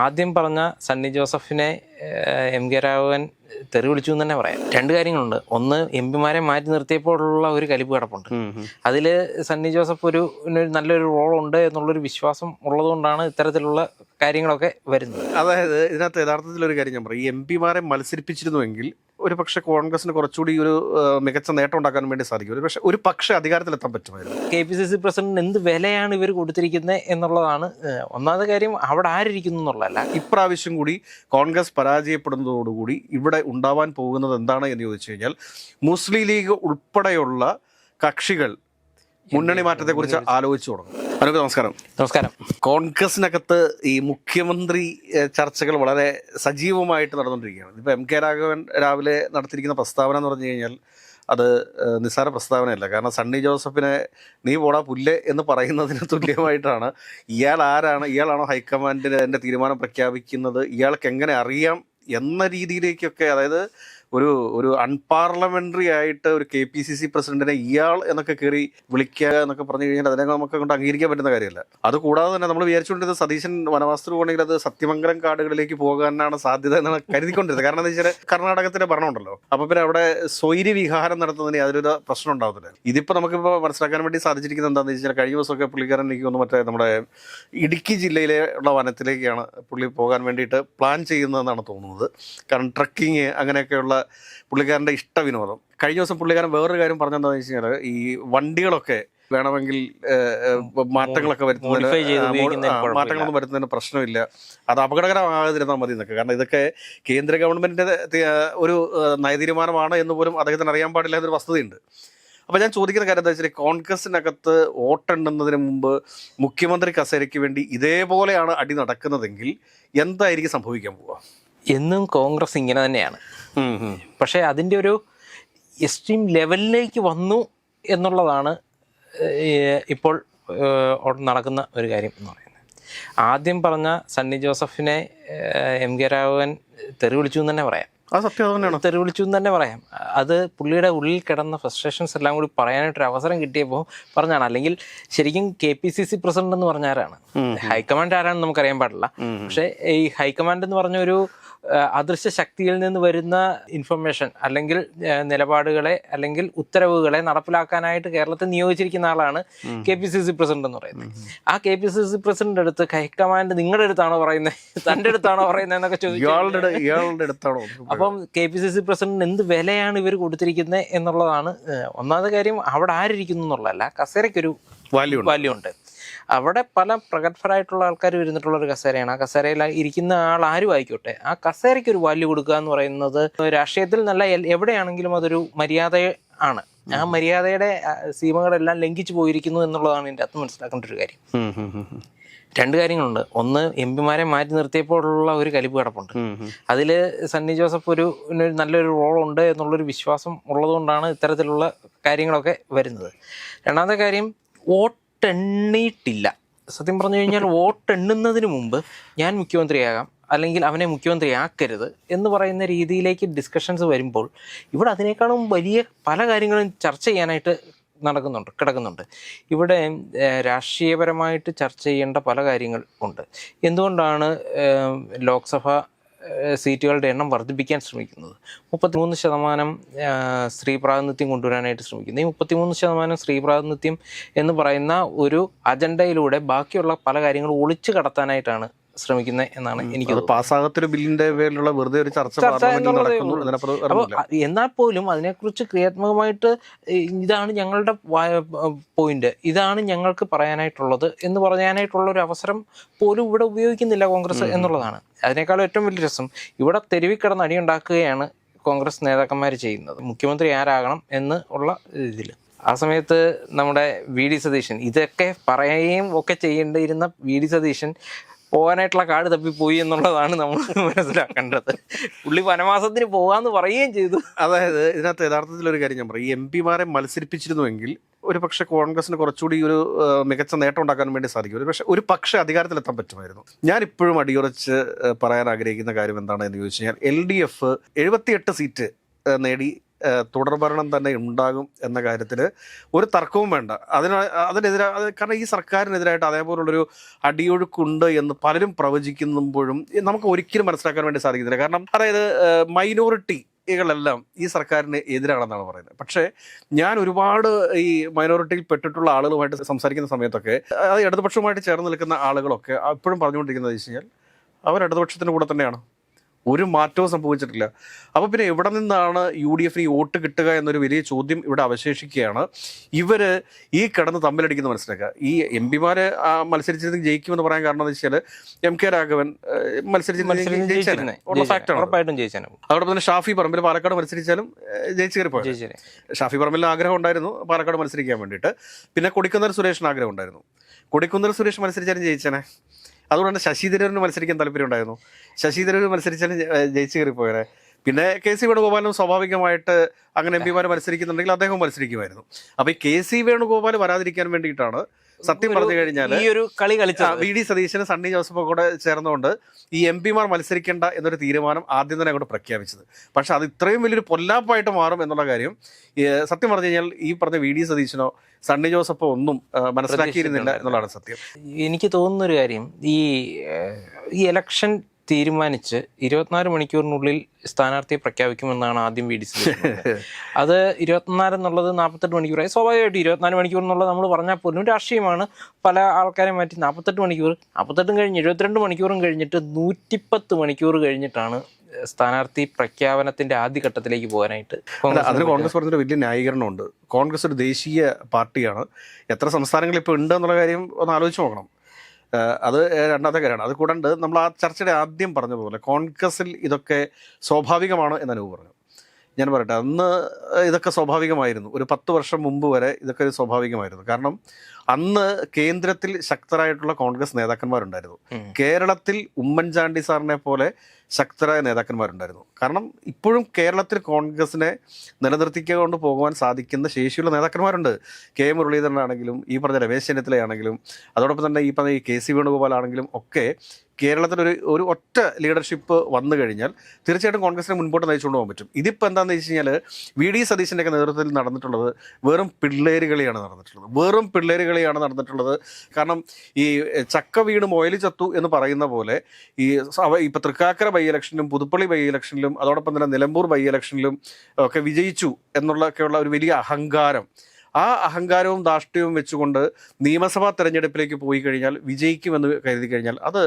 ആദ്യം പറഞ്ഞ സണ്ണി ജോസഫിനെ എം കെ രാഘവൻ തെറി വിളിച്ചു എന്ന് തന്നെ പറയാം. രണ്ട് കാര്യങ്ങളുണ്ട്. ഒന്ന്, എം പിമാരെ മാറ്റി നിർത്തിയപ്പോഴുള്ള ഒരു കലിപ്പ് കിടപ്പുണ്ട്. അതിൽ സണ്ണി ജോസഫ് ഒരു നല്ലൊരു റോളുണ്ട് എന്നുള്ളൊരു വിശ്വാസം ഉള്ളതുകൊണ്ടാണ് ഇത്തരത്തിലുള്ള കാര്യങ്ങളൊക്കെ വരുന്നത്. അതായത് ഇതിനകത്ത് യഥാർത്ഥത്തിലൊരു കാര്യം ഞാൻ പറയും, എം പിമാരെ മത്സരിപ്പിച്ചിരുന്നുവെങ്കിൽ ഒരു പക്ഷേ കോൺഗ്രസിന് കുറച്ചുകൂടി ഒരു മികച്ച നേട്ടം ഉണ്ടാക്കാൻ വേണ്ടി സാധിക്കും. ഒരു പക്ഷേ അധികാരത്തിലെത്താൻ പറ്റുമായിരുന്നു. KPCC പ്രസിഡന്റിന് എന്ത് വിലയാണ് ഇവർ കൊടുത്തിരിക്കുന്നത് എന്നുള്ളതാണ് ഒന്നാമത്തെ കാര്യം. അവിടെ ആരിയ്ക്കുന്നു എന്നുള്ളതല്ല, ഇപ്രാവശ്യം കൂടി കോൺഗ്രസ് പരാജയപ്പെടുന്നതോടുകൂടി ഇവിടെ ഉണ്ടാവാൻ പോകുന്നത് എന്താണ് എന്ന് ചോദിച്ചു കഴിഞ്ഞാൽ, മുസ്ലിം ലീഗ് ഉൾപ്പെടെയുള്ള കക്ഷികൾ മുന്നണി മാറ്റത്തെക്കുറിച്ച് ആലോചിച്ചു തുടങ്ങും. അനൂപ്, നമസ്കാരം. നമസ്കാരം. കോൺഗ്രസിനകത്ത് ഈ മുഖ്യമന്ത്രി ചർച്ചകൾ വളരെ സജീവമായിട്ട് നടന്നുകൊണ്ടിരിക്കുകയാണ്. ഇപ്പോൾ എം കെ രാഘവൻ രാവിലെ നടത്തിയിരിക്കുന്ന പ്രസ്താവന എന്ന് പറഞ്ഞു കഴിഞ്ഞാൽ അത് നിസ്സാര പ്രസ്താവനയല്ല. കാരണം സണ്ണി ജോസഫിനെ നീ പോടാ പുല്ല് എന്ന് പറയുന്നതിന് തുല്യമായിട്ടാണ് ഇയാളാണോ ഹൈക്കമാൻഡിൻ്റെ തീരുമാനം പ്രഖ്യാപിക്കുന്നത്, ഇയാൾക്ക് എങ്ങനെ അറിയാം എന്ന രീതിയിലേക്കൊക്കെ, അതായത് ഒരു അൺപാർലമെന്ററി ആയിട്ട് ഒരു KPCC പ്രസിഡന്റിനെ ഇയാൾ എന്നൊക്കെ കയറി വിളിക്കുക എന്നൊക്കെ പറഞ്ഞു കഴിഞ്ഞാൽ അതിനെ നമുക്ക് കൊണ്ട് അംഗീകരിക്കാൻ പറ്റുന്ന കാര്യമല്ല. അതുകൂടാതെ തന്നെ നമ്മൾ വിചാരിച്ചുകൊണ്ടിരുന്നത് സതീശൻ വനവാസത്തിൽ പോകണമെങ്കിൽ അത് സത്യമംഗലം കാടുകളിലേക്ക് പോകാനാണ് സാധ്യത എന്നാണ് കരുതിക്കൊണ്ടിരുന്നത്. കാരണം എന്താ വെച്ചാൽ കർണാടകത്തിലെ ഭരണമുണ്ടല്ലോ, അപ്പോൾ പിന്നെ അവിടെ സ്വൈര്യ വിഹാരം നടത്തുന്നതിന് യാതൊരു പ്രശ്നം ഉണ്ടാവത്തില്ല. ഇതിപ്പോൾ നമുക്കിപ്പോൾ മനസ്സിലാക്കാൻ വേണ്ടി സാധിച്ചിരിക്കുന്നത് എന്താണെന്ന് വെച്ചാൽ, കഴിഞ്ഞ ദിവസമൊക്കെ പുള്ളിക്കാരൻ എനിക്ക് തോന്നുന്നു മറ്റേ നമ്മുടെ ഇടുക്കി ജില്ലയിലെ ഉള്ള വനത്തിലേക്കാണ് പുള്ളി പോകാൻ വേണ്ടിയിട്ട് പ്ലാൻ ചെയ്യുന്നതെന്നാണ് തോന്നുന്നത്. കാരണം ട്രക്കിങ് അങ്ങനെയൊക്കെയുള്ള പുള്ളിക്കാരൻ്റെ ഇഷ്ടവിനോദം. കഴിഞ്ഞ ദിവസം പുള്ളിക്കാരൻ വേറൊരു കാര്യം പറഞ്ഞെന്താണെന്ന് വെച്ച് കഴിഞ്ഞാൽ, ഈ വണ്ടികളൊക്കെ വേണമെങ്കിൽ മാറ്റങ്ങളൊക്കെ മാറ്റങ്ങളൊന്നും വരുന്നതിന് പ്രശ്നമില്ല, അത് അപകടകരമാകാതിരുന്നാൽ മതി എന്നൊക്കെ. കാരണം ഇതൊക്കെ കേന്ദ്ര ഗവൺമെൻറ്റിൻ്റെ ഒരു നയതീരുമാനമാണ് എന്ന് പോലും അദ്ദേഹത്തിന് അറിയാൻ പാടില്ല എന്നൊരു വസ്തുതയുണ്ട്. അപ്പോൾ ഞാൻ ചോദിക്കുന്ന കാര്യം എന്താ വെച്ചാൽ, കോൺഗ്രസിനകത്ത് വോട്ടെണ്ണുന്നതിന് മുമ്പ് മുഖ്യമന്ത്രി കസേരയ്ക്ക് വേണ്ടി ഇതേപോലെയാണ് അടി നടക്കുന്നതെങ്കിൽ എന്തായിരിക്കും സംഭവിക്കാൻ പോവുക? എന്നും കോൺഗ്രസ് ഇങ്ങനെ തന്നെയാണ്. പക്ഷേ അതിൻ്റെ ഒരു എക്സ്ട്രീം ലെവലിലേക്ക് വന്നു എന്നുള്ളതാണ് ഇപ്പോൾ നടക്കുന്ന ഒരു കാര്യം എന്ന് പറയുന്നത്. ആദ്യം പറഞ്ഞ സണ്ണി ജോസഫിനെ എം കെ രാഘവൻ തെറി വിളിച്ചു എന്ന് തന്നെ പറയാം. തെറി വിളിച്ചു എന്ന് തന്നെ പറയാം. അത് പുള്ളിയുടെ ഉള്ളിൽ കിടന്ന ഫ്രസ്ട്രേഷൻസ് എല്ലാം കൂടി പറയാനായിട്ടൊരു അവസരം കിട്ടിയപ്പോൾ പറഞ്ഞാണ്. അല്ലെങ്കിൽ ശരിക്കും KPCC പ്രസിഡന്റ് എന്ന് പറഞ്ഞ ആരാണ്? ഹൈക്കമാൻഡ് ആരാണെന്ന് നമുക്കറിയാൻ പാടില്ല. പക്ഷേ ഈ ഹൈക്കമാൻഡ് എന്ന് പറഞ്ഞൊരു അദൃശ്യ ശക്തിയിൽ നിന്ന് വരുന്ന ഇൻഫർമേഷൻ അല്ലെങ്കിൽ നിലപാടുകളെ അല്ലെങ്കിൽ ഉത്തരവുകളെ നടപ്പിലാക്കാനായിട്ട് കേരളത്തിൽ നിയോഗിച്ചിരിക്കുന്ന ആളാണ് KPCC പ്രസിഡന്റ് എന്ന് പറയുന്നത്. ആ KPCC പ്രസിഡന്റ് അടുത്ത് ഹൈക്കമാൻഡ് നിങ്ങളുടെ അടുത്താണോ പറയുന്നത്, തൻ്റെ അടുത്താണോ പറയുന്നത് എന്നൊക്കെ ചോദിച്ചു. അപ്പം KPCC പ്രസിഡന്റിന് എന്ത് വിലയാണ് ഇവർ കൊടുത്തിരിക്കുന്നത് എന്നുള്ളതാണ് ഒന്നാമത്തെ കാര്യം. അവിടെ ആരിയ്ക്കുന്നു എന്നുള്ളതല്ല, കസേരയ്ക്കൊരു വാല്യൂ ഉണ്ട്. അവിടെ പല പ്രഗത്ഭരായിട്ടുള്ള ആൾക്കാർ വരുന്നിട്ടുള്ളൊരു കസേരയാണ്. ആ കസേരയിൽ ഇരിക്കുന്ന ആൾ ആരും ആയിക്കോട്ടെ, ആ കസേരയ്ക്ക് ഒരു വാല്യൂ കൊടുക്കുക എന്ന് പറയുന്നത് രാഷ്ട്രീയത്തിൽ നല്ല എവിടെയാണെങ്കിലും അതൊരു മര്യാദ ആണ്. ആ മര്യാദയുടെ സീമകളെല്ലാം ലംഘിച്ചു പോയിരിക്കുന്നു എന്നുള്ളതാണ് എൻ്റെ അകത്ത് മനസ്സിലാക്കേണ്ട ഒരു കാര്യം. രണ്ട് കാര്യങ്ങളുണ്ട്. ഒന്ന്, എം പിമാരെ മാറ്റി നിർത്തിയപ്പോഴുള്ള ഒരു കലിപ്പ് കിടപ്പുണ്ട്. അതിൽ സണ്ണി ജോസഫ് ഒരു നല്ലൊരു റോളുണ്ട് എന്നുള്ളൊരു വിശ്വാസം ഉള്ളതുകൊണ്ടാണ് ഇത്തരത്തിലുള്ള കാര്യങ്ങളൊക്കെ വരുന്നത്. രണ്ടാമത്തെ കാര്യം, വോട്ടെണ്ണിയിട്ടില്ല. സത്യം പറഞ്ഞു കഴിഞ്ഞാൽ വോട്ടെണ്ണുന്നതിന് മുമ്പ് ഞാൻ മുഖ്യമന്ത്രിയാകാം അല്ലെങ്കിൽ അവനെ മുഖ്യമന്ത്രിയാക്കരുത് എന്ന് പറയുന്ന രീതിയിലേക്ക് ഡിസ്കഷൻസ് വരുമ്പോൾ ഇവിടെ അതിനേക്കാളും വലിയ പല കാര്യങ്ങളും ചർച്ച ചെയ്യാനായിട്ട് കിടക്കുന്നുണ്ട്. ഇവിടെ രാഷ്ട്രീയപരമായിട്ട് ചർച്ച ചെയ്യേണ്ട പല കാര്യങ്ങൾ ഉണ്ട്. എന്തുകൊണ്ടാണ് ലോക്സഭ സീറ്റുകളുടെ എണ്ണം വർദ്ധിപ്പിക്കാൻ ശ്രമിക്കുന്നത്? 33% സ്ത്രീ പ്രാതിനിധ്യം കൊണ്ടുവരാനായിട്ട് ശ്രമിക്കുന്നു. ഈ 33% സ്ത്രീ പ്രാതിനിധ്യം എന്ന് പറയുന്ന ഒരു അജണ്ടയിലൂടെ ബാക്കിയുള്ള പല കാര്യങ്ങളും ഒളിച്ചു കടത്താനായിട്ടാണ് ശ്രമിക്കുന്നത് എന്നാണ് എനിക്ക്. പാസ്സാകാത്തൊരു ബില്ലിന്റെ പേരിലുള്ള വെറുതെ ഒരു ചർച്ച. എന്നാൽ പോലും അതിനെക്കുറിച്ച് ക്രിയാത്മകമായിട്ട് ഇതാണ് ഞങ്ങളുടെ പോയിന്റ്, ഇതാണ് ഞങ്ങൾക്ക് പറയാനായിട്ടുള്ളത് എന്ന് പറയാനായിട്ടുള്ള ഒരു അവസരം പോലും ഇവിടെ ഉപയോഗിക്കുന്നില്ല കോൺഗ്രസ് എന്നുള്ളതാണ്. അതിനേക്കാളും ഏറ്റവും വലിയ രസം, ഇവിടെ തെരുവിൽ കിടന്ന് അടിയുണ്ടാക്കുകയാണ് കോൺഗ്രസ് നേതാക്കന്മാർ ചെയ്യുന്നത്. മുഖ്യമന്ത്രി ആരാകണം എന്ന് ഉള്ള ഇതിൽ ആ സമയത്ത് നമ്മുടെ VD സതീശൻ ഇതൊക്കെ പറയുകയും ഒക്കെ ചെയ്യേണ്ടിയിരുന്ന VD സതീശൻ പോകാനായിട്ടുള്ള കാട് തപ്പിപ്പോയി എന്നുള്ളതാണ് നമ്മൾ മനസ്സിലാക്കേണ്ടത്. പുള്ളി വനവാസത്തിന് പോകാമെന്ന് പറയുകയും ചെയ്തു. അതായത് ഇതിനകത്ത് യഥാർത്ഥത്തിലൊരു കാര്യം ഞാൻ പറയും, എം പിമാരെ മത്സരിപ്പിച്ചിരുന്നുവെങ്കിൽ ഒരു പക്ഷേ കോൺഗ്രസിന് കുറച്ചുകൂടി ഒരു മികച്ച നേട്ടം ഉണ്ടാക്കാൻ വേണ്ടി സാധിക്കും. ഒരു പക്ഷേ അധികാരത്തിലെത്താൻ പറ്റുമായിരുന്നു. ഞാൻ ഇപ്പോഴും അടിയുറച്ച് പറയാൻ ആഗ്രഹിക്കുന്ന കാര്യം എന്താണ് എന്ന് ചോദിച്ചു കഴിഞ്ഞാൽ, LDF 78 സീറ്റ് നേടി തുടർഭരണം തന്നെ ഉണ്ടാകും എന്ന കാര്യത്തിൽ ഒരു തർക്കവും വേണ്ട. കാരണം ഈ സർക്കാരിനെതിരായിട്ട് അതേപോലുള്ളൊരു അടിയൊഴുക്കുണ്ട് എന്ന് പലരും പ്രവചിക്കുമ്പോഴും നമുക്ക് ഒരിക്കലും മനസ്സിലാക്കാൻ വേണ്ടി സാധിക്കുന്നില്ല. കാരണം അതായത് മൈനോറിറ്റികളെല്ലാം ഈ സർക്കാരിന് എതിരാണെന്നാണ് പറയുന്നത്. പക്ഷേ ഞാൻ ഒരുപാട് ഈ മൈനോറിറ്റിയിൽ പെട്ടിട്ടുള്ള ആളുകളുമായിട്ട് സംസാരിക്കുന്ന സമയത്തൊക്കെ അത് ഇടതുപക്ഷവുമായിട്ട് ചേർന്ന് നിൽക്കുന്ന ആളുകളൊക്കെ എപ്പോഴും പറഞ്ഞുകൊണ്ടിരിക്കുന്നത് വെച്ച് കഴിഞ്ഞാൽ അവർ ഇടതുപക്ഷത്തിൻ്റെ കൂടെ തന്നെയാണ്, ഒരു മാറ്റവും സംഭവിച്ചിട്ടില്ല. അപ്പോൾ പിന്നെ എവിടെ നിന്നാണ് UDF ഈ വോട്ട് കിട്ടുക എന്നൊരു വലിയ ചോദ്യം ഇവിടെ അവശേഷിക്കുകയാണ്. ഇവർ ഈ കിടന്ന് തമ്മിലടിക്കുന്ന മനസ്സിലാക്കുക. ഈ MP മാരെ മത്സരിച്ചിരുന്നെങ്കിൽ ജയിക്കുമെന്ന് പറയാൻ കാരണം എന്ന് വെച്ചാൽ MK രാഘവൻ മത്സരിച്ചിരുന്ന ഫാക്റ്റാണ്. അതോടൊപ്പം തന്നെ ഷാഫി പറമ്പിൽ പാലക്കാട് മത്സരിച്ചാലും ജയിച്ചു കയറി പോയത്. ഷാഫി പറമ്പിലിന് ആഗ്രഹം ഉണ്ടായിരുന്നു പാലക്കാട് മത്സരിക്കാൻ വേണ്ടിയിട്ട്. പിന്നെ കൊടിക്കുന്നിൽ സുരേഷിന് ആഗ്രഹം ഉണ്ടായിരുന്നു. കൊടിക്കുന്നിൽ സുരേഷ് മത്സരിച്ചാലും ജയിച്ചേനെ. അതുകൊണ്ട് ശശി തരൂരിന് മത്സരിക്കാൻ താല്പര്യം ഉണ്ടായിരുന്നു. ശശി തരൂർ മത്സരിച്ചാലും ജയിച്ചു കയറിപ്പോയേ. പിന്നെ KC വേണുഗോപാലും സ്വാഭാവികമായിട്ട് അങ്ങനെ MP മാർ മത്സരിക്കുന്നുണ്ടെങ്കിൽ അദ്ദേഹം മത്സരിക്കുമായിരുന്നു. അപ്പോൾ ഈ KC വേണുഗോപാൽ വരാതിരിക്കാൻ വേണ്ടിയിട്ടാണ് സത്യം പറഞ്ഞു കഴിഞ്ഞാൽ ഈ ഒരു കളി കളിച്ച VD സതീശനും സണ്ണി ജോസഫും കൂടെ ചേർന്നുകൊണ്ട് ഈ MP മാർ മത്സരിക്കേണ്ട എന്നൊരു തീരുമാനം ആദ്യം തന്നെ അങ്ങോട്ട് പ്രഖ്യാപിച്ചത്. പക്ഷെ അത് ഇത്രയും വലിയൊരു പൊല്ലാപ്പായിട്ട് മാറും എന്നുള്ള കാര്യം സത്യം പറഞ്ഞു കഴിഞ്ഞാൽ ഈ പറഞ്ഞ VD സതീശനോ സണ്ണി ജോസഫോ ഒന്നും മനസ്സിലാക്കിയിരുന്നില്ല എന്നുള്ളതാണ് സത്യം. എനിക്ക് തോന്നുന്നൊരു കാര്യം, ഈ ഇലക്ഷൻ തീരുമാനിച്ച് 24 മണിക്കൂറിനുള്ളിൽ സ്ഥാനാർത്ഥിയെ പ്രഖ്യാപിക്കുമെന്നാണ് ആദ്യം VD സതീശൻ. അത് 24 എന്നുള്ളത് 48 മണിക്കൂറായി. സ്വാഭാവികമായിട്ട് 24 മണിക്കൂർ എന്നുള്ളത് നമ്മൾ പറഞ്ഞാൽ പോലും രാഷ്ട്രീയമാണ്. പല ആൾക്കാരെ മാറ്റി 48 മണിക്കൂർ, 48 കഴിഞ്ഞ് 72 മണിക്കൂറും കഴിഞ്ഞിട്ട് 110 മണിക്കൂർ കഴിഞ്ഞിട്ടാണ് സ്ഥാനാർത്ഥി പ്രഖ്യാപനത്തിന്റെ ആദ്യഘട്ടത്തിലേക്ക് പോകാനായിട്ട്. അതിന് കോൺഗ്രസ് പറഞ്ഞൊരു വലിയ ന്യായീകരണമുണ്ട്. കോൺഗ്രസ് ഒരു ദേശീയ പാർട്ടിയാണ്. എത്ര സംസ്ഥാനങ്ങൾ ഇപ്പോൾ ഉണ്ട് എന്നുള്ള കാര്യം ഒന്ന് ആലോചിച്ച് നോക്കണം. അത് രണ്ടാമത്തെ കാര്യമാണ്. അത് കൂടാണ്ട് നമ്മൾ ആ ചർച്ചയുടെ ആദ്യം പറഞ്ഞതുപോലെ കോൺഗ്രസിൽ ഇതൊക്കെ സ്വാഭാവികമാണ് എന്ന് അനുഭവം പറഞ്ഞു. ഞാൻ പറയട്ടെ, അന്ന് ഇതൊക്കെ സ്വാഭാവികമായിരുന്നു. ഒരു 10 വർഷം മുമ്പ് വരെ ഇതൊക്കെ സ്വാഭാവികമായിരുന്നു. കാരണം അന്ന് കേന്ദ്രത്തിൽ ശക്തരായിട്ടുള്ള കോൺഗ്രസ് നേതാക്കന്മാരുണ്ടായിരുന്നു. കേരളത്തിൽ ഉമ്മൻചാണ്ടി സാറിനെ പോലെ ശക്തരായ നേതാക്കന്മാരുണ്ടായിരുന്നു. കാരണം ഇപ്പോഴും കേരളത്തിൽ കോൺഗ്രസിനെ നിലനിർത്തിക്കൊണ്ട് പോകുവാൻ സാധിക്കുന്ന ശേഷിയുള്ള നേതാക്കന്മാരുണ്ട്. K മുരളീധരനാണെങ്കിലും ഈ പറഞ്ഞ രമേശ് ചെന്നിത്തലയാണെങ്കിലും അതോടൊപ്പം തന്നെ ഈ പറഞ്ഞ KC വേണുഗോപാൽ ആണെങ്കിലും ഒക്കെ കേരളത്തിലൊരു ഒരു ഒറ്റ ലീഡർഷിപ്പ് വന്നു കഴിഞ്ഞാൽ തീർച്ചയായിട്ടും കോൺഗ്രസിനെ മുൻപോട്ട് നയിച്ചുകൊണ്ട് പോകാൻ പറ്റും. ഇതിപ്പോൾ എന്താണെന്ന് വെച്ച് കഴിഞ്ഞാൽ VD സതീശൻ്റെയൊക്കെ നേതൃത്വത്തിൽ നടന്നിട്ടുള്ളത് വെറും പിള്ളേരുകളിയാണ് നടന്നിട്ടുള്ളത്. കാരണം ഈ ചക്ക വീണ് മൊയലി ചത്തു എന്ന് പറയുന്ന പോലെ ഈ ഇപ്പോൾ തൃക്കാക്കര ബൈ ഇലക്ഷനിലും പുതുപ്പള്ളി ബൈ ഇലക്ഷനിലും അതോടൊപ്പം തന്നെ നിലമ്പൂർ ബൈ ഇലക്ഷനിലും ഒക്കെ വിജയിച്ചു എന്നുള്ളൊക്കെയുള്ള ഒരു വലിയ അഹങ്കാരം, ആ അഹങ്കാരവും ധാർഷ്ട്യവും വെച്ചുകൊണ്ട് നിയമസഭാ തെരഞ്ഞെടുപ്പിലേക്ക് പോയി കഴിഞ്ഞാൽ വിജയിക്കുമെന്ന് കരുതി കഴിഞ്ഞാൽ അത്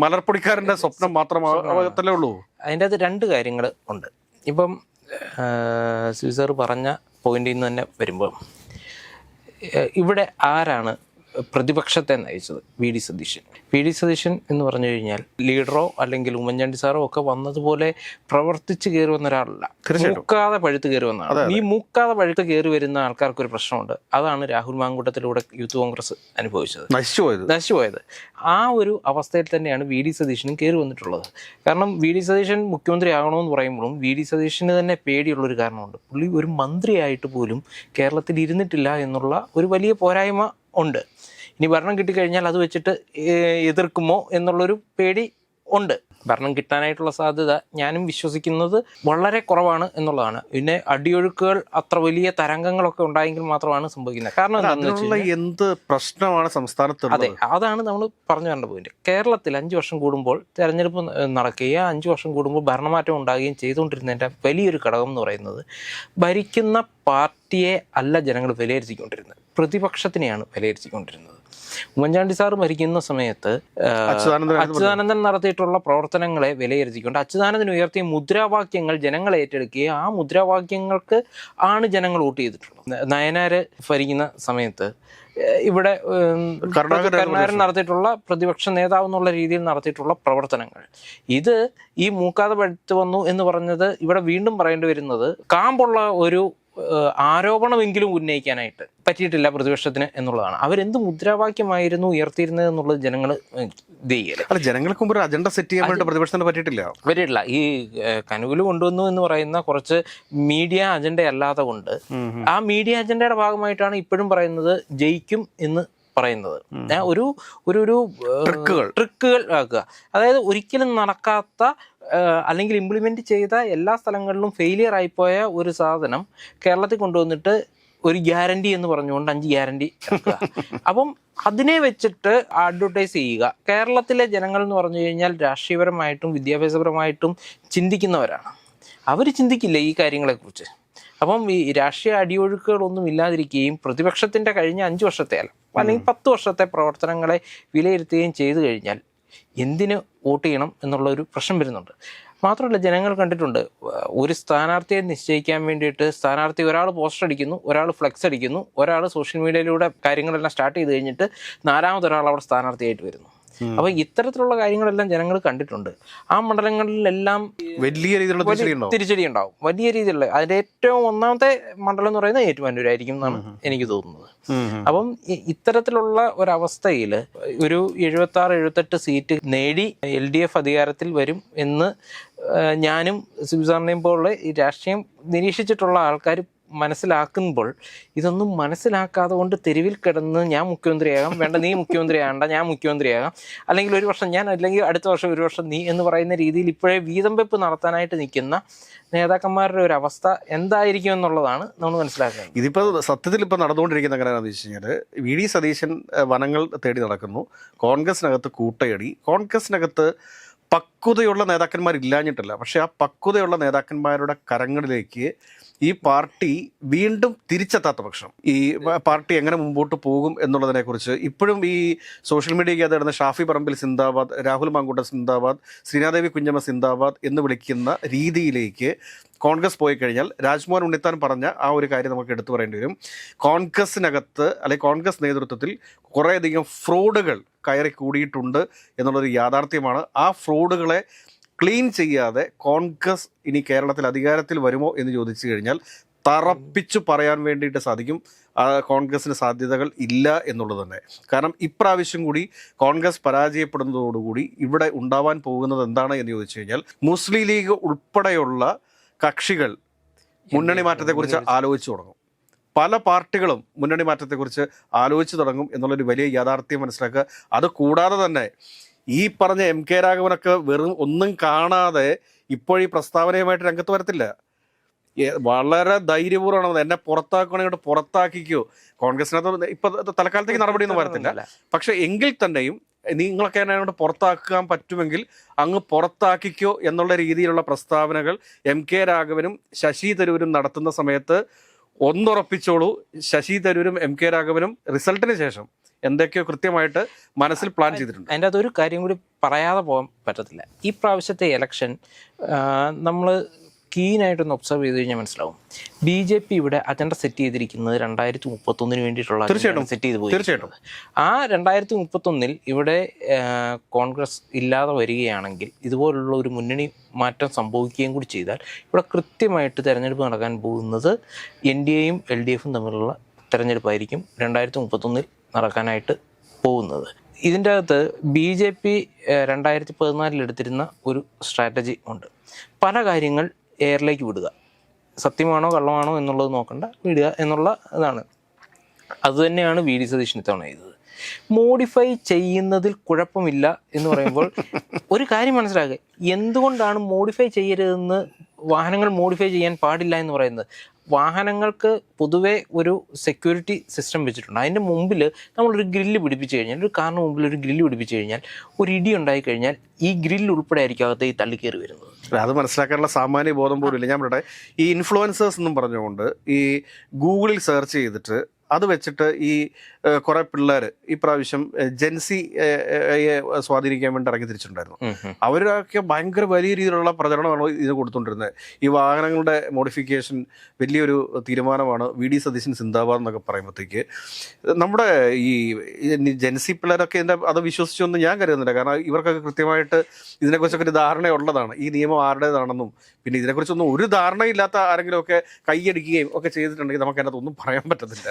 മലർപ്പൊടിക്കാരൻ്റെ സ്വപ്നം മാത്രമാകത്തല്ലേ ഉള്ളൂ. അതിൻ്റെ അത് 2 കാര്യങ്ങൾ ഉണ്ട്. ഇപ്പം സീസർ പറഞ്ഞ പോയിന്റിൽ നിന്ന് തന്നെ വരുമ്പോൾ ഇവിടെ ആരാണ് പ്രതിപക്ഷത്തെ നയിച്ചത്? VD സതീശൻ എന്ന് പറഞ്ഞു കഴിഞ്ഞാൽ ലീഡറോ അല്ലെങ്കിൽ ഉമ്മൻചാണ്ടി സാറോ ഒക്കെ വന്നതുപോലെ പ്രവർത്തിച്ച് കയറി വന്ന ഒരാളല്ല, മൂക്കാതെ പഴുത്ത് കയറി വന്നതാണ്. ഈ മൂക്കാതെ പഴുത്ത് കയറി വരുന്ന ആൾക്കാർക്കൊരു പ്രശ്നമുണ്ട്. അതാണ് രാഹുൽ മാങ്കൂട്ടത്തിലൂടെ യൂത്ത് കോൺഗ്രസ് അനുഭവിച്ചത്, നശിച്ചുപോയത്. ആ ഒരു അവസ്ഥയിൽ തന്നെയാണ് VD സതീശനും കയറി വന്നിട്ടുള്ളത്. കാരണം VD സതീശൻ മുഖ്യമന്ത്രി ആകണമെന്ന് പറയുമ്പോഴും VD സതീശന് തന്നെ പേടിയുള്ളൊരു കാരണമുണ്ട്. പുള്ളി ഒരു മന്ത്രിയായിട്ട് പോലും കേരളത്തിൽ ഇരുന്നിട്ടില്ല എന്നുള്ള ഒരു വലിയ പോരായ്മ ഉണ്ട്. ഇനി ഭരണം കിട്ടിക്കഴിഞ്ഞാൽ അത് വെച്ചിട്ട് എതിർക്കുമോ എന്നുള്ളൊരു പേടി ഉണ്ട്. ഭരണം കിട്ടാനായിട്ടുള്ള സാധ്യത ഞാനും വിശ്വസിക്കുന്നത് വളരെ കുറവാണ് എന്നുള്ളതാണ്. പിന്നെ അടിയൊഴുക്കുകൾ അത്ര വലിയ തരംഗങ്ങളൊക്കെ ഉണ്ടായെങ്കിൽ മാത്രമാണ് സംഭവിക്കുന്നത്. കാരണം എന്ത് പ്രശ്നമാണ് സംസ്ഥാനത്ത്? അതെ, അതാണ് നമ്മൾ പറഞ്ഞു വരേണ്ട പോയിന്റ്. കേരളത്തിൽ 5 വർഷം കൂടുമ്പോൾ തെരഞ്ഞെടുപ്പ് നടക്കുകയും 5 വർഷം കൂടുമ്പോൾ ഭരണമാറ്റം ഉണ്ടാകുകയും ചെയ്തുകൊണ്ടിരുന്നതിൻ്റെ വലിയൊരു ഘടകം എന്ന് പറയുന്നത് ഭരിക്കുന്ന പാർട്ടിയെ അല്ല ജനങ്ങൾ വിലയിരുത്തിക്കൊണ്ടിരുന്നത്, പ്രതിപക്ഷത്തിനെയാണ് വിലയിരുത്തിക്കൊണ്ടിരുന്നത്. ഉമ്മൻചാണ്ടി സാർ ഭരിക്കുന്ന സമയത്ത് അച്യുതാനന്ദൻ നടത്തിയിട്ടുള്ള പ്രവർത്തനങ്ങളെ വിലയിരുത്തിക്കൊണ്ട് അച്യുതാനന്ദൻ ഉയർത്തിയ മുദ്രാവാക്യങ്ങൾ ജനങ്ങൾ ഏറ്റെടുക്കുകയും ആ മുദ്രാവാക്യങ്ങൾക്ക് ആണ് ജനങ്ങൾ വോട്ട് ചെയ്തിട്ടുള്ളത്. നയനാര് ഭരിക്കുന്ന സമയത്ത് ഇവിടെ കരുണാകരൻ നടത്തിയിട്ടുള്ള പ്രതിപക്ഷ നേതാവ് എന്നുള്ള രീതിയിൽ നടത്തിയിട്ടുള്ള പ്രവർത്തനങ്ങൾ, ഇത് ഈ മൂക്കാതെ പഴുത്ത് വന്നു എന്ന് പറഞ്ഞത് ഇവിടെ വീണ്ടും പറയേണ്ടി വരുന്നത് കാമ്പുള്ള ഒരു ആരോപണമെങ്കിലും ഉന്നയിക്കാനായിട്ട് പറ്റിയിട്ടില്ല പ്രതിപക്ഷത്തിന് എന്നുള്ളതാണ്. അവരെന്ത് മുദ്രാവാക്യമായിരുന്നു ഉയർത്തിയിരുന്നത് എന്നുള്ളത് ജനങ്ങൾ ജനങ്ങൾക്ക് മുമ്പ് അജണ്ട സെറ്റ് ചെയ്യാൻ വേണ്ടി പ്രതിപക്ഷത്തിന് പറ്റിയിട്ടില്ല. ഈ കനുവിൽ കൊണ്ടുവന്നു എന്ന് പറയുന്ന കുറച്ച് മീഡിയ അജണ്ട അല്ലാതെ കൊണ്ട് ആ മീഡിയ അജണ്ടയുടെ ഭാഗമായിട്ടാണ് ഇപ്പോഴും പറയുന്നത് ജയിക്കും എന്ന് പറയുന്നത്. ഒരു ട്രിക്കുകൾ ആക്കുക. അതായത് ഒരിക്കലും നടക്കാത്ത അല്ലെങ്കിൽ ഇംപ്ലിമെൻറ്റ് ചെയ്ത എല്ലാ സ്ഥലങ്ങളിലും ഫെയിലിയർ ആയിപ്പോയ ഒരു സാധനം കേരളത്തിൽ കൊണ്ടുവന്നിട്ട് ഒരു ഗ്യാരണ്ടി എന്ന് പറഞ്ഞുകൊണ്ട് 5 ഗ്യാരണ്ടി ഇറക്കുക. അപ്പം അതിനെ വെച്ചിട്ട് അഡ്വർടൈസ് ചെയ്യുക. കേരളത്തിലെ ജനങ്ങൾ എന്ന് പറഞ്ഞു കഴിഞ്ഞാൽ രാഷ്ട്രീയപരമായിട്ടും വിദ്യാഭ്യാസപരമായിട്ടും ചിന്തിക്കുന്നവരാണ്. അവർ ചിന്തിക്കില്ല ഈ കാര്യങ്ങളെക്കുറിച്ച്. അപ്പം ഈ രാഷ്ട്രീയ അടിയൊഴുക്കുകളൊന്നും ഇല്ലാതിരിക്കുകയും പ്രതിപക്ഷത്തിൻ്റെ കഴിഞ്ഞ 5 വർഷത്തെ അല്ലെങ്കിൽ 10 വർഷത്തെ പ്രവർത്തനങ്ങളെ വിലയിരുത്തുകയും ചെയ്തു കഴിഞ്ഞാൽ എന്തിന് വോട്ട് ചെയ്യണം എന്നുള്ള ഒരു പ്രശ്നം വരുന്നുണ്ട്. മാത്രമല്ല, ജനങ്ങൾ കണ്ടിട്ടുണ്ട്, ഒരു സ്ഥാനാർത്ഥിയെ നിശ്ചയിക്കാൻ വേണ്ടിയിട്ട് സ്ഥാനാർത്ഥി ഒരാൾ പോസ്റ്റർ അടിക്കുന്നു, ഒരാൾ ഫ്ലെക്സ് അടിക്കുന്നു, ഒരാൾ സോഷ്യൽ മീഡിയയിലൂടെ കാര്യങ്ങളെല്ലാം സ്റ്റാർട്ട് ചെയ്ത് കഴിഞ്ഞിട്ട് 4മതൊരാൾ അവിടെ സ്ഥാനാർത്ഥിയായിട്ട് വരുന്നു. അപ്പോൾ ഇത്തരത്തിലുള്ള കാര്യങ്ങളെല്ലാം ജനങ്ങൾ കണ്ടിട്ടുണ്ട്. ആ മണ്ഡലങ്ങളിലെല്ലാം വലിയ രീതിയിലുള്ള തിരിച്ചടി ഉണ്ടാവും, വലിയ രീതിയിലുള്ള. അതിൻ്റെ ഏറ്റവും ഒന്നാമത്തെ മണ്ഡലം എന്ന് പറയുന്നത് ഏറ്റുമാനൂരായിരിക്കും എന്നാണ് എനിക്ക് തോന്നുന്നത്. അപ്പം ഇത്തരത്തിലുള്ള ഒരവസ്ഥയിൽ ഒരു 76-78 സീറ്റ് നേടി LDF അധികാരത്തിൽ വരും എന്ന് ഞാനും സിബിസാറിനെയും പോലുള്ള ഈ രാഷ്ട്രീയം നിരീക്ഷിച്ചിട്ടുള്ള ആൾക്കാർ മനസ്സിലാക്കുമ്പോൾ, ഇതൊന്നും മനസ്സിലാക്കാതെ കൊണ്ട് തെരുവിൽ കിടന്ന് ഞാൻ മുഖ്യമന്ത്രിയാകാം, വേണ്ട നീ മുഖ്യമന്ത്രിയാകണ്ട, ഞാൻ മുഖ്യമന്ത്രിയാകാം, അല്ലെങ്കിൽ ഒരു വർഷം ഞാൻ, അല്ലെങ്കിൽ അടുത്ത വർഷം ഒരു വർഷം നീ എന്ന് പറയുന്ന രീതിയിൽ ഇപ്പോഴേ വീതം വെപ്പ് നടത്താനായിട്ട് നിൽക്കുന്ന നേതാക്കന്മാരുടെ ഒരു അവസ്ഥ എന്തായിരിക്കും എന്നുള്ളതാണ് നമ്മൾ മനസ്സിലാക്കുന്നത്. ഇതിപ്പോൾ സത്യത്തിൽ ഇപ്പോൾ നടന്നുകൊണ്ടിരിക്കുന്ന എങ്ങനെയാണെന്ന് വെച്ച് കഴിഞ്ഞാൽ, VD സതീശൻ വനങ്ങൾ തേടി നടക്കുന്നു, കോൺഗ്രസിനകത്ത് കൂട്ടയടി, കോൺഗ്രസിനകത്ത് പക്വതയുള്ള നേതാക്കന്മാരില്ലാഞ്ഞിട്ടില്ല, പക്ഷേ ആ പക്വതയുള്ള നേതാക്കന്മാരുടെ കരങ്ങളിലേക്ക് ഈ പാർട്ടി വീണ്ടും തിരിച്ചെത്താത്ത പക്ഷം ഈ പാർട്ടി എങ്ങനെ മുമ്പോട്ട് പോകും എന്നുള്ളതിനെക്കുറിച്ച് ഇപ്പോഴും ഈ സോഷ്യൽ മീഡിയയ്ക്ക് അതിടുന്ന ഷാഫി പറമ്പിൽ സിന്ദാബാദ്, രാഹുൽ മാങ്കൂട്ടം സിന്ദാബാദ്, ശ്രീനാദേവി കുഞ്ഞമ്മ സിന്ദാബാദ് എന്ന് വിളിക്കുന്ന രീതിയിലേക്ക് കോൺഗ്രസ് പോയി കഴിഞ്ഞാൽ, രാജ്മോഹൻ ഉണ്ണിത്താൻ പറഞ്ഞ ആ ഒരു കാര്യം നമുക്ക് എടുത്തു പറയേണ്ടി വരും. കോൺഗ്രസിനകത്ത് അല്ലെങ്കിൽ കോൺഗ്രസ് നേതൃത്വത്തിൽ കുറേയധികം ഫ്രോഡുകൾ കയറി കൂടിയിട്ടുണ്ട് എന്നുള്ളൊരു യാഥാർത്ഥ്യമാണ്. ആ ഫ്രോഡുകളെ ക്ലീൻ ചെയ്യാതെ കോൺഗ്രസ് ഇനി കേരളത്തിൽ അധികാരത്തിൽ വരുമോ എന്ന് ചോദിച്ചു കഴിഞ്ഞാൽ തറപ്പിച്ചു പറയാൻ വേണ്ടിയിട്ട് സാധിക്കും, കോൺഗ്രസിന് സാധ്യതകൾ ഇല്ല എന്നുള്ളത് തന്നെ. കാരണം ഇപ്രാവശ്യം കൂടി കോൺഗ്രസ് പരാജയപ്പെടുന്നതോടുകൂടി ഇവിടെ ഉണ്ടാവാൻ പോകുന്നത് എന്താണ് എന്ന് ചോദിച്ചു കഴിഞ്ഞാൽ, മുസ്ലിം ലീഗ് ഉൾപ്പെടെയുള്ള കക്ഷികൾ മുന്നണി മാറ്റത്തെക്കുറിച്ച് ആലോചിച്ചു തുടങ്ങും. പല പാർട്ടികളും മുന്നണി മാറ്റത്തെക്കുറിച്ച് ആലോചിച്ചു തുടങ്ങും എന്നുള്ളൊരു വലിയ യാഥാർത്ഥ്യം മനസ്സിലാക്കുക. അത് കൂടാതെ തന്നെ ഈ പറഞ്ഞ MK രാഘവനൊക്കെ വെറും ഒന്നും കാണാതെ ഇപ്പോഴീ പ്രസ്താവനയുമായിട്ട് രംഗത്ത് വരത്തില്ല. വളരെ ധൈര്യപൂർവ്വമാണ് എന്നെ പുറത്താക്കണമെങ്കിൽ പുറത്താക്കിക്കോ. കോൺഗ്രസിനകത്ത് ഇപ്പൊ തൽക്കാലത്തേക്ക് നടപടിയൊന്നും വരത്തില്ല. പക്ഷെ എങ്കിൽ തന്നെയും നിങ്ങളൊക്കെ എന്നെ പുറത്താക്കാൻ പറ്റുമെങ്കിൽ അങ്ങ് പുറത്താക്കിക്കോ എന്നുള്ള രീതിയിലുള്ള പ്രസ്താവനകൾ MK രാഘവനും ശശി തരൂരും നടത്തുന്ന സമയത്ത് ഒന്നുറപ്പിച്ചോളൂ, ശശി തരൂരും MK രാഘവനും റിസൾട്ടിന് ശേഷം എന്തൊക്കെയോ കൃത്യമായിട്ട് മനസ്സിൽ പ്ലാൻ ചെയ്തിട്ടുണ്ട്. അതിൻ്റെ അതൊരു കാര്യം കൂടി പറയാതെ പോകാൻ പറ്റത്തില്ല. ഈ പ്രാവശ്യത്തെ ഇലക്ഷൻ നമ്മൾ കീനായിട്ടൊന്ന് ഒബ്സർവ് ചെയ്ത് കഴിഞ്ഞാൽ മനസ്സിലാവും, BJP ഇവിടെ അജണ്ട സെറ്റ് ചെയ്തിരിക്കുന്നത് 2031 വേണ്ടിയിട്ടുള്ള സെറ്റ് ചെയ്ത് പോയി. തീർച്ചയായിട്ടും ആ 2031 ഇവിടെ കോൺഗ്രസ് ഇല്ലാതെ വരികയാണെങ്കിൽ, ഇതുപോലുള്ള ഒരു മുന്നണി മാറ്റം സംഭവിക്കുകയും കൂടി ചെയ്താൽ, ഇവിടെ കൃത്യമായിട്ട് തെരഞ്ഞെടുപ്പ് നടക്കാൻ പോകുന്നത് NDAയും LDFും തമ്മിലുള്ള തെരഞ്ഞെടുപ്പായിരിക്കും 2031 നടക്കാനായിട്ട് പോകുന്നത്. ഇതിൻ്റെ അകത്ത് BJP 2014 എടുത്തിരുന്ന ഒരു സ്ട്രാറ്റജി ഉണ്ട്. പല കാര്യങ്ങൾ എയറിലേക്ക് വിടുക, സത്യമാണോ കള്ളമാണോ എന്നുള്ളത് നോക്കണ്ട, വിടുക എന്നുള്ള ഇതാണ്. അതുതന്നെയാണ് VD സതീശൻ ഇത്തവണ ചെയ്തത്. മോഡിഫൈ ചെയ്യുന്നതിൽ കുഴപ്പമില്ല എന്ന് പറയുമ്പോൾ ഒരു കാര്യം മനസ്സിലാക്കുക, എന്തുകൊണ്ടാണ് മോഡിഫൈ ചെയ്യരുതെന്ന്, വാഹനങ്ങൾ മോഡിഫൈ ചെയ്യാൻ പാടില്ല എന്ന് പറയുന്നത്. വാഹനങ്ങൾക്ക് പൊതുവെ ഒരു സെക്യൂരിറ്റി സിസ്റ്റം വെച്ചിട്ടുണ്ട്. അതിൻ്റെ മുമ്പിൽ നമ്മളൊരു ഗ്രില്ല് പിടിപ്പിച്ച് കഴിഞ്ഞാൽ, ഒരു കാറിന് മുമ്പിൽ ഒരു ഗ്രില്ല് പിടിപ്പിച്ച് കഴിഞ്ഞാൽ, ഒരു ഇടി ഉണ്ടായി കഴിഞ്ഞാൽ ഈ ഗ്രില്ല് ഉൾപ്പെടെ ആയിരിക്കും അകത്ത് ഈ തള്ളിക്കയറി വരുന്നത്. അത് മനസ്സിലാക്കാനുള്ള സാമാന്യ ബോധം പോലും ഇല്ല. ഞാൻ ഇവിടെ ഈ ഇൻഫ്ലുവൻസേഴ്സ് എന്നും പറഞ്ഞുകൊണ്ട് ഈ ഗൂഗിളിൽ സെർച്ച് ചെയ്തിട്ട് അത് വെച്ചിട്ട് ഈ കുറെ പിള്ളേർ ഈ പ്രാവശ്യം ജെൻസിയെ സ്വാധീനിക്കാൻ വേണ്ടി ഇറങ്ങി തിരിച്ചിട്ടുണ്ടായിരുന്നു. അവരൊക്കെ ഭയങ്കര വലിയ രീതിയിലുള്ള പ്രചരണമാണ് ഇതിന് കൊടുത്തുകൊണ്ടിരുന്നത്. ഈ വാഹനങ്ങളുടെ മോഡിഫിക്കേഷൻ വലിയൊരു തീരുമാനമാണ്, VD സതീശൻ സിന്ദാബാദ് എന്നൊക്കെ പറയുമ്പോഴത്തേക്ക് നമ്മുടെ ഈ ജെൻസി പിള്ളേരൊക്കെ അത് വിശ്വസിച്ചൊന്നും ഞാൻ കരുതുന്നില്ല. കാരണം ഇവർക്കൊക്കെ കൃത്യമായിട്ട് ഇതിനെക്കുറിച്ചൊക്കെ ഒരു ധാരണയുള്ളതാണ്, ഈ നിയമം ആരുടേതാണെന്നും. പിന്നെ ഇതിനെക്കുറിച്ചൊന്നും ഒരു ധാരണയില്ലാത്ത ആരെങ്കിലും ഒക്കെ കൈയടിക്കുകയും ഒക്കെ ചെയ്തിട്ടുണ്ടെങ്കിൽ നമുക്ക് അതിനകത്തൊന്നും പറയാൻ പറ്റത്തില്ല.